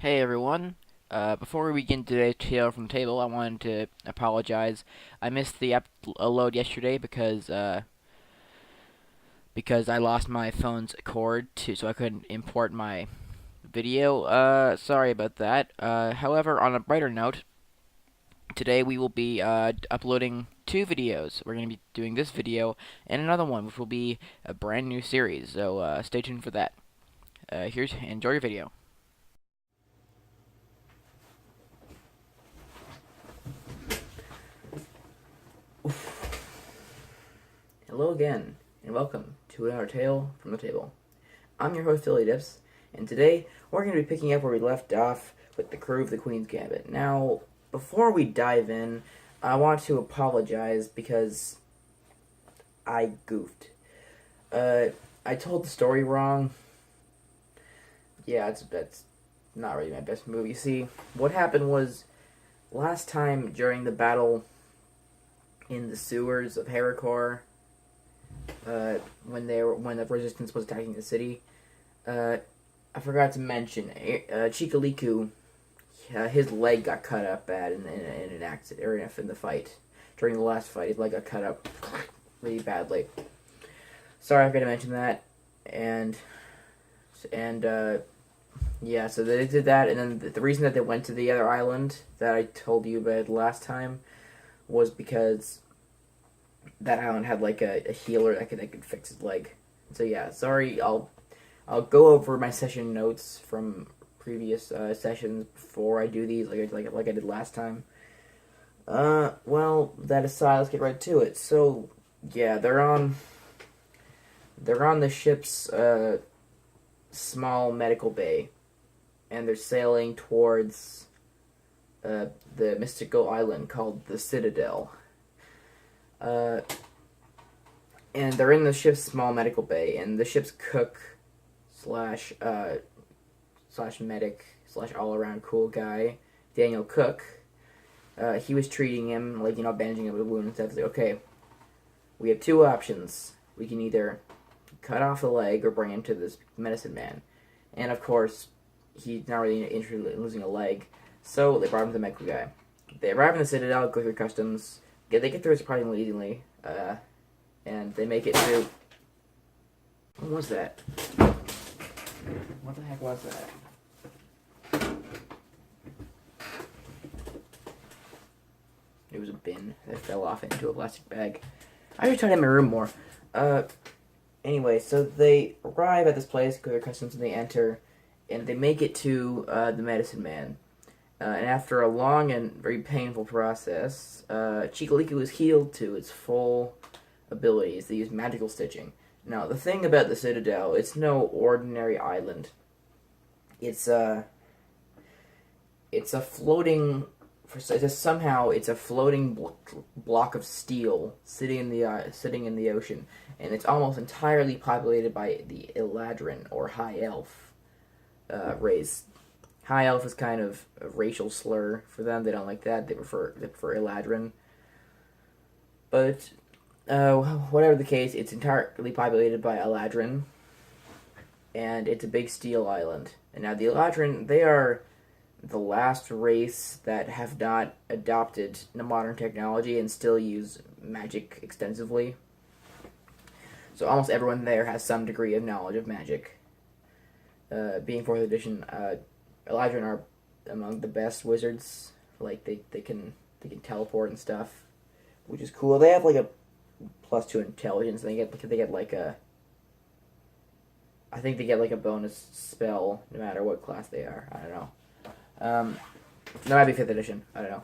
Hey everyone. Before we begin today's tale from the table, I wanted to apologize. I missed the upload yesterday because I lost my phone's cord so I couldn't import my video. Sorry about that. However, on a brighter note, today we will be uploading two videos. We're going to be doing this video and another one, which will be a brand new series. So stay tuned for that. Enjoy your video. Hello again, and welcome to another tale from the table. I'm your host, Billy Dips, and today we're going to be picking up where we left off with the crew of the Queen's Gambit. Now, before we dive in, I want to apologize because I goofed. I told the story wrong. Yeah, that's not really my best move. You see, what happened was last time during the battle in the sewers of Heracor, when the resistance was attacking the city. I forgot to mention Chikaliku. His leg got cut up bad in an accident or in the fight. During the last fight, his leg got cut up really badly. Sorry, I forgot to mention that. And yeah, so they did that, and then the reason that they went to the other island that I told you about last time was because that island had like a healer that could fix his leg. So yeah, sorry. I'll go over my session notes from previous sessions before I do these, like I did last time. Well, that aside, let's get right to it. So yeah, they're on the ship's small medical bay, and they're sailing towards the mystical island called the Citadel. Uh, and they're in the ship's small medical bay, and the ship's cook slash medic slash all around cool guy, Daniel Cook. He was treating him, like, bandaging up a wound and stuff. He's like, okay, we have two options. We can either cut off the leg or bring him to this medicine man. And of course, he's not really interested in losing a leg, so they brought him to the medical guy. They arrive in the Citadel, go through customs. They get through it surprisingly easily, and they make it through. What was that? What the heck was that? It was a bin that fell off into a plastic bag. I should try to in my room more. Anyway, so they arrive at this place, go through customs, and they enter, and they make it to the medicine man. And after a long and very painful process, Chikaliku is healed to its full abilities. They use magical stitching. Now, the thing about the Citadel, it's no ordinary island. It's a floating. It's a floating block of steel sitting in the ocean, and it's almost entirely populated by the Eladrin or High Elf race. High Elf is kind of a racial slur for them. They don't like that. They prefer Eladrin. But whatever the case, it's entirely populated by Eladrin, and it's a big steel island. And now the Eladrin, they are the last race that have not adopted the modern technology and still use magic extensively. So almost everyone there has some degree of knowledge of magic. Being 4th edition, Eladrin are among the best wizards. Like they can teleport and stuff, which is cool. They have like a +2 intelligence. They get like a. I think they get like a bonus spell no matter what class they are. I don't know. That might be 5th edition. I don't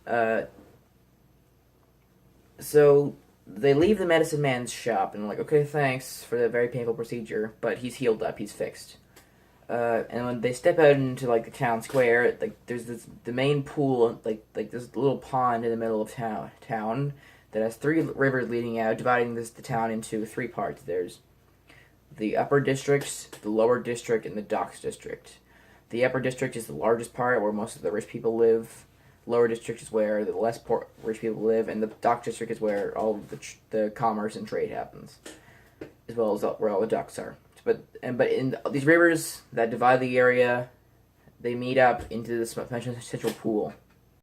know. So they leave the medicine man's shop and like, okay, thanks for the very painful procedure, but he's healed up. He's fixed. And when they step out into like the town square, like there's the main pool, like this little pond in the middle of town that has 3 rivers leading out, dividing the town into 3 parts. There's the upper district, the lower district, and the docks district. The upper district is the largest part, where most of the rich people live. Lower district is where the less rich people live, and the dock district is where all of the commerce and trade happens, as well as where all the docks are. But in these rivers that divide the area, They meet up into this central pool.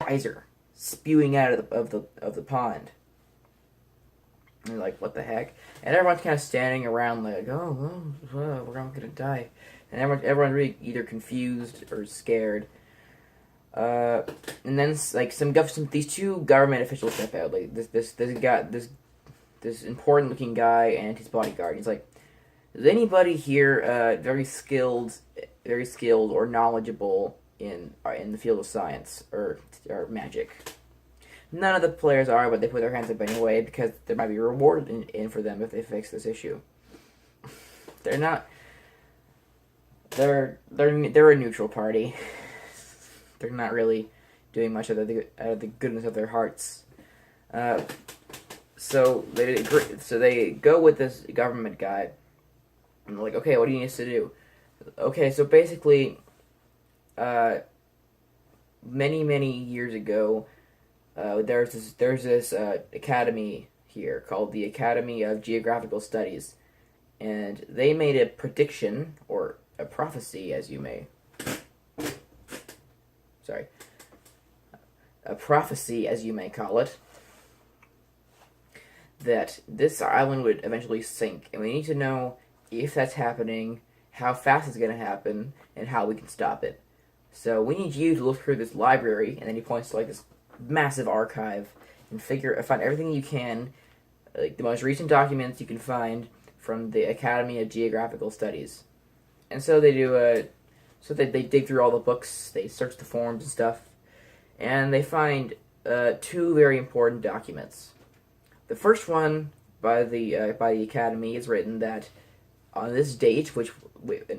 Geyser spewing out of the pond. And you're like, what the heck? And everyone's kind of standing around like, oh, we're all gonna die. And everyone's really either confused or scared. And then like these two government officials step out. Like this important looking guy and his bodyguard. He's like, is anybody here very skilled or knowledgeable in the field of science or magic? None of the players are, but they put their hands up anyway because there might be a reward in for them if they fix this issue. They're not. They're a neutral party. They're not really doing much out of the goodness of their hearts. So they go with this government guy, and they're like, okay, what do you need us to do? Okay, so basically, many years ago, there's this academy here called the Academy of Geographical Studies, and they made a prediction or a prophecy, as you may. Sorry. A prophecy, as you may call it, that this island would eventually sink, and we need to know if that's happening, how fast it's going to happen, and how we can stop it. So we need you to look through this library, and then he points to like this massive archive, and find everything you can, like the most recent documents you can find from the Academy of Geographical Studies. And so they do they dig through all the books, they search the forums and stuff, and they find two very important documents. The first one by the Academy is written that on this date,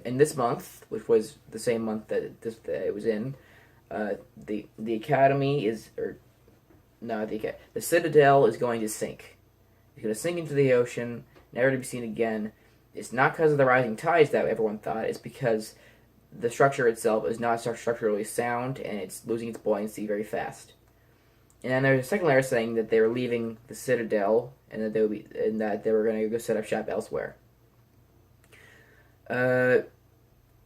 in this month, which was the same month that it was in, the Academy the Citadel is going to sink. It's going to sink into the ocean, never to be seen again. It's not because of the rising tides that everyone thought. It's because the structure itself is not structurally sound, and it's losing its buoyancy very fast. And then there's a second letter saying that they were leaving the Citadel, and that they were going to go set up shop elsewhere. And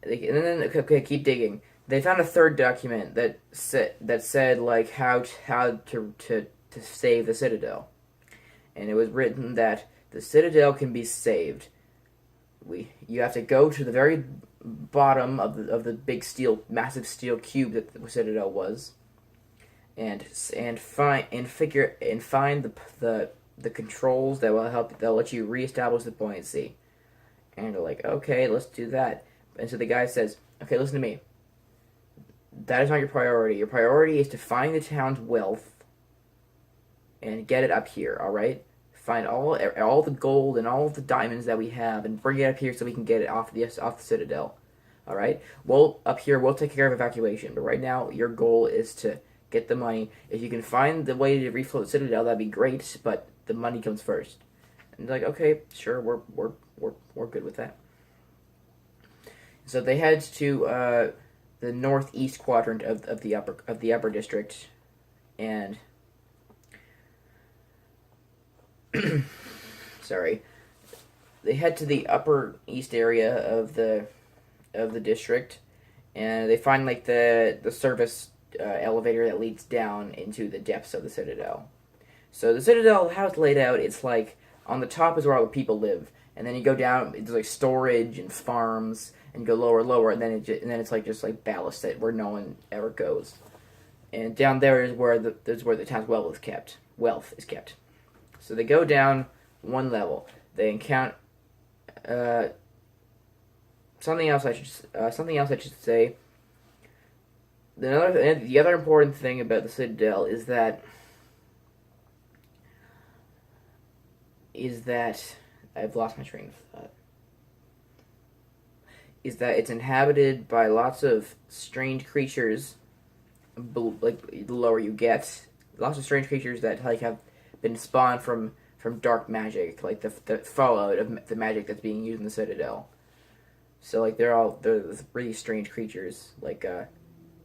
then keep digging. They found a third document that said like how to save the Citadel, and it was written that the Citadel can be saved. You have to go to the very bottom of the big massive steel cube that the Citadel was, and find the controls that will that'll let you reestablish the buoyancy. And they're like, okay, let's do that. And so the guy says, okay, listen to me. That is not your priority. Your priority is to find the town's wealth and get it up here, alright? Find all the gold and all the diamonds that we have and bring it up here so we can get it off the Citadel, alright? Well, up here, we'll take care of evacuation. But right now, your goal is to get the money. If you can find the way to refloat the Citadel, that'd be great, but the money comes first. And they're like, okay, sure, we're good with that. So they head to the northeast quadrant of the upper district, and sorry, they head to the upper east area of the district, and they find like the service elevator that leads down into the depths of the Citadel. So the Citadel, how it's laid out, it's like on the top is where all the people live, and then you go down, it's like storage and farms, and go lower, and then it's like just like ballast that where no one ever goes. And down there is where the town's wealth is kept. So they go down one level. They encounter something else I should say. The other important thing about the Citadel is that I've lost my train of thought. Is that it's inhabited by lots of strange creatures, like the lower you get, lots of strange creatures that like have been spawned from dark magic, like the fallout of the magic that's being used in the Citadel. So like they're really strange creatures, like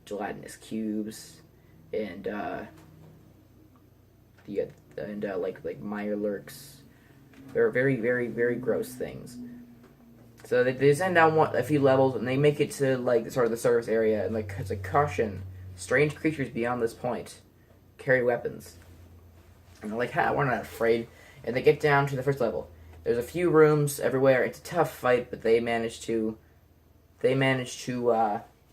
gelatinous cubes, and like mire lurks. They're very, very, very gross things. So they descend down a few levels, and they make it to like sort of the surface area, and like it's a caution: strange creatures beyond this point carry weapons. And they're like, "Ha, we're not afraid." And they get down to the first level. There's a few rooms everywhere. It's a tough fight, but they manage to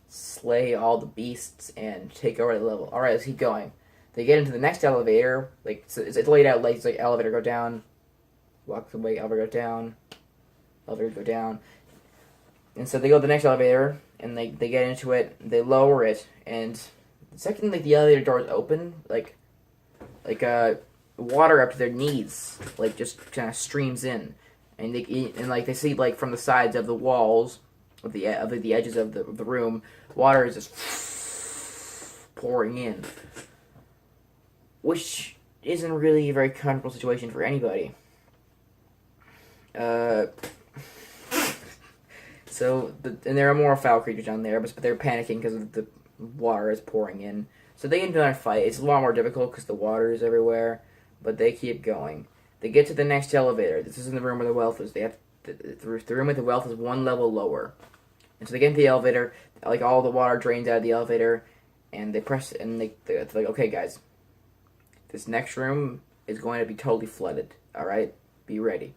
slay all the beasts and take over the level. All right, let's keep going. They get into the next elevator. Like it's laid out like it's like elevator go down, walk away, elevator go down, elevator go down. And so they go to the next elevator, and they get into it. They lower it, and the second like the elevator doors open, like water up to their knees, like just kind of streams in, and they see like from the sides of the walls, of the edges of the room, water is just pouring in, which isn't really a very comfortable situation for anybody. And there are more foul creatures down there, but they're panicking because the water is pouring in. So they end up a fight. It's a lot more difficult because the water is everywhere, but they keep going. They get to the next elevator. This is in the room where the wealth is. The room with the wealth is one level lower. And so they get into the elevator, like all the water drains out of the elevator, and they press, and they're like, okay guys, this next room is going to be totally flooded, alright? Be ready.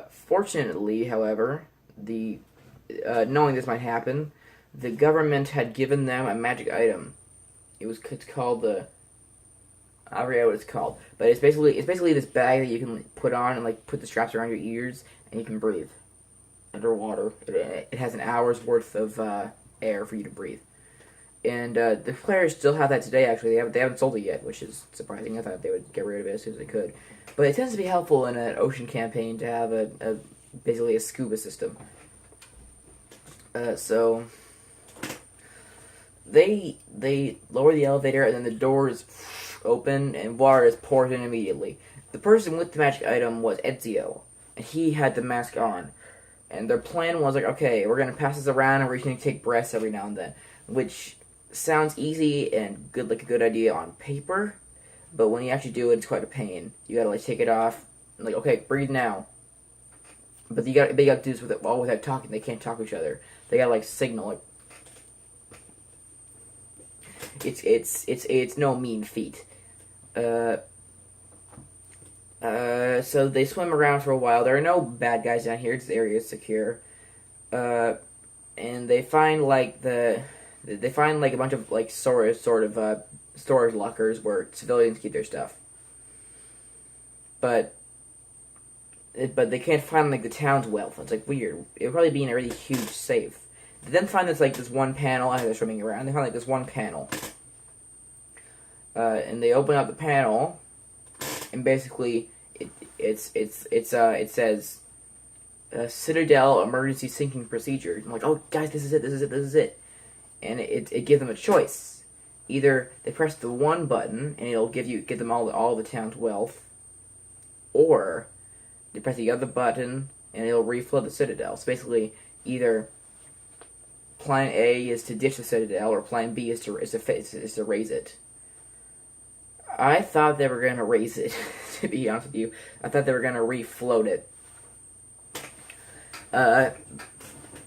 Fortunately, however, knowing this might happen, the government had given them a magic item. It's called I forget what it's called, but it's basically this bag that you can put on and like put the straps around your ears, and you can breathe underwater. It has an hour's worth of air for you to breathe, and the players still have that today. Actually, they haven't sold it yet, which is surprising. I thought they would get rid of it as soon as they could, but it tends to be helpful in an ocean campaign to have basically a scuba system. So they lower the elevator, and then the doors open, and water is poured in immediately. The person with the magic item was Ezio, and he had the mask on. And their plan was like, okay, we're gonna pass this around, and we're gonna take breaths every now and then, which sounds easy and good, like a good idea on paper, but when you actually do it, it's quite a pain. You gotta like take it off, and, like, okay, breathe now. But they gotta do this without talking. They can't talk to each other. They gotta like signal like. It's no mean feat. So they swim around for a while. There are no bad guys down here. The area is secure. And they find like a bunch of like storage lockers where civilians keep their stuff. But they can't find like the town's wealth. It's like weird. It would probably be in a really huge safe. They then find this one panel as they're swimming around. They find like this one panel. And they open up the panel, and basically it says Citadel emergency sinking procedure. I'm like, oh guys, this is it. And it gives them a choice. Either they press the one button and it'll give them all the town's wealth, or they press the other button and it'll reflood the Citadel. So basically, either Plan A is to ditch the Citadel, or Plan B is to raise it. I thought they were going to raise it, to be honest with you. I thought they were going to refloat it.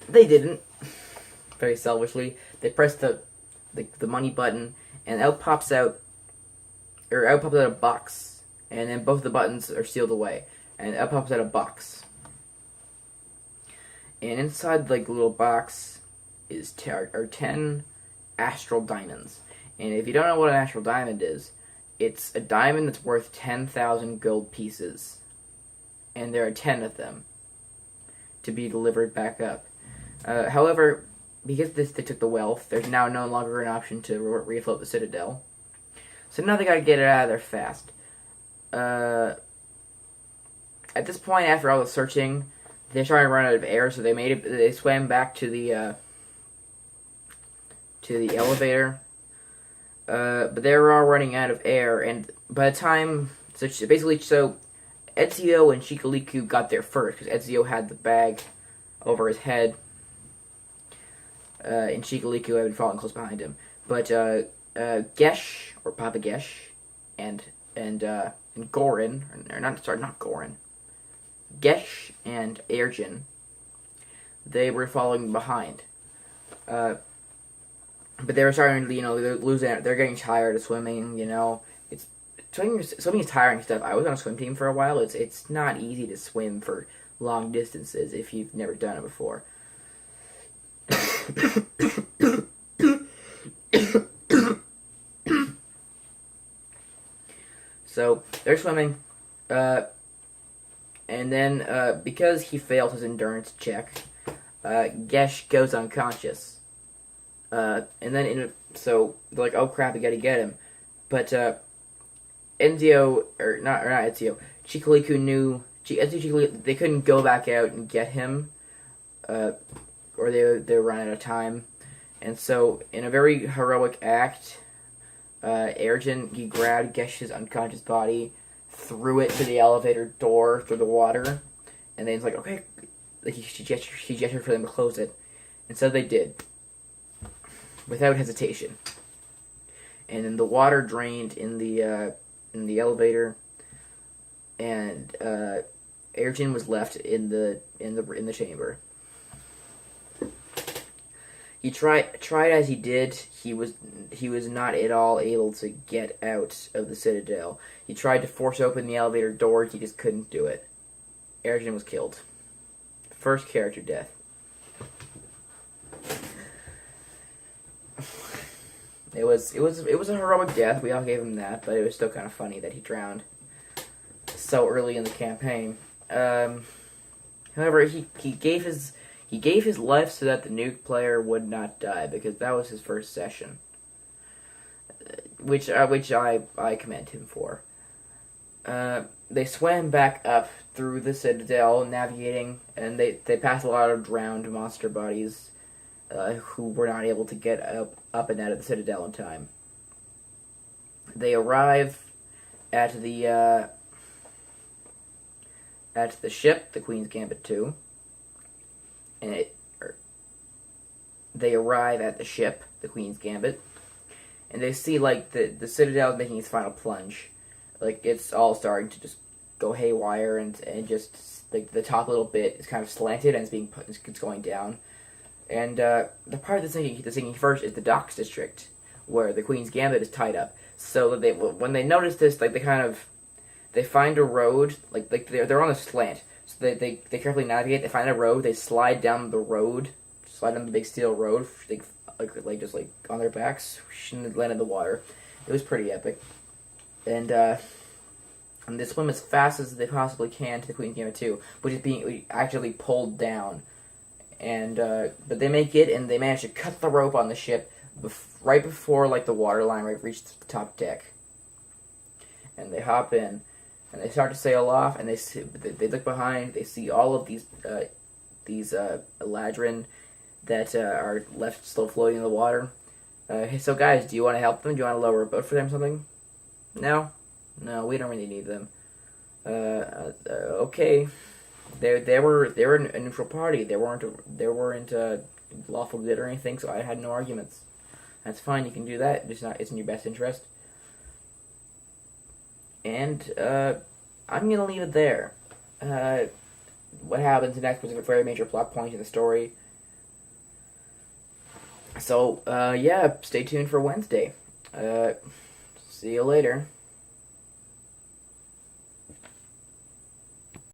They didn't. Very selfishly. They pressed the money button, and out pops out a box. And then both the buttons are sealed away. And out pops out a box. And inside the little box are 10 astral diamonds. And if you don't know what an astral diamond is, it's a diamond that's worth 10,000 gold pieces. And there are 10 of them to be delivered back up. However, because they took the wealth, there's now no longer an option to refloat the Citadel. So now they gotta get it out of there fast. At this point, after all the searching, they're starting to run out of air, so they swam back to the elevator. But they were all running out of air, and by the time, so Ezio and Shikaliku got there first, because Ezio had the bag over his head, and Shikaliku had been following close behind him. But Gesh, or Papa Gesh, and Gorin, not Gorin, Gesh and Erjin they were falling behind. But they were starting to, they're losing it. They're getting tired of swimming, It's swimming is tiring stuff. I was on a swim team for a while. It's not easy to swim for long distances if you've never done it before. So they're swimming, and then because he failed his endurance check, Gesh goes unconscious. And then so they're like, "Oh crap, we gotta get him," but Ezio or not Ezio, Chikaliku knew they couldn't go back out and get him, or they run out of time, and so in a very heroic act, Ergen, he grabbed Gesh's unconscious body, threw it to the elevator door through the water, and then he's like, "Okay," he gestured for them to close it, and so they did. Without hesitation, and then the water drained in the elevator, and Ergen was left in the chamber. He tried as he did. He was not at all able to get out of the Citadel. He tried to force open the elevator door. He just couldn't do it. Ergen was killed. First character death. It was a heroic death. We all gave him that, but it was still kind of funny that he drowned so early in the campaign. However, he gave his life so that the new player would not die, because that was his first session, which I commend him for. They swam back up through the Citadel, navigating, and they passed a lot of drowned monster bodies who were not able to get up and out of the Citadel in time. They arrive at the ship, the Queen's Gambit 2, and they arrive at the ship, the Queen's Gambit, and they see like the Citadel is making its final plunge, like it's all starting to just go haywire, and just like the top little bit is kind of slanted and it's going down. And the part that's thinking first is the docks district, where the Queen's Gambit is tied up. So that when they notice this, like they find a road, like they're on a slant. So they carefully navigate. They find a road. They slide down the big steel road, just on their backs, and land in the water. It was pretty epic. And they swim as fast as they possibly can to the Queen's Gambit 2, which is being actually pulled down. And but they make it, and they manage to cut the rope on the ship right before the water line reached the top deck. And they hop in, and they start to sail off. And they look behind. They see all of these Eladrin that are left still floating in the water. Hey, so guys, do you want to help them? Do you want to lower a boat for them or something? No, we don't really need them. Okay. They were a neutral party. They weren't lawful good or anything, so I had no arguments. That's fine. You can do that. It's in your best interest. And I'm gonna leave it there. What happens next was a very major plot point in the story. So yeah, stay tuned for Wednesday. See you later.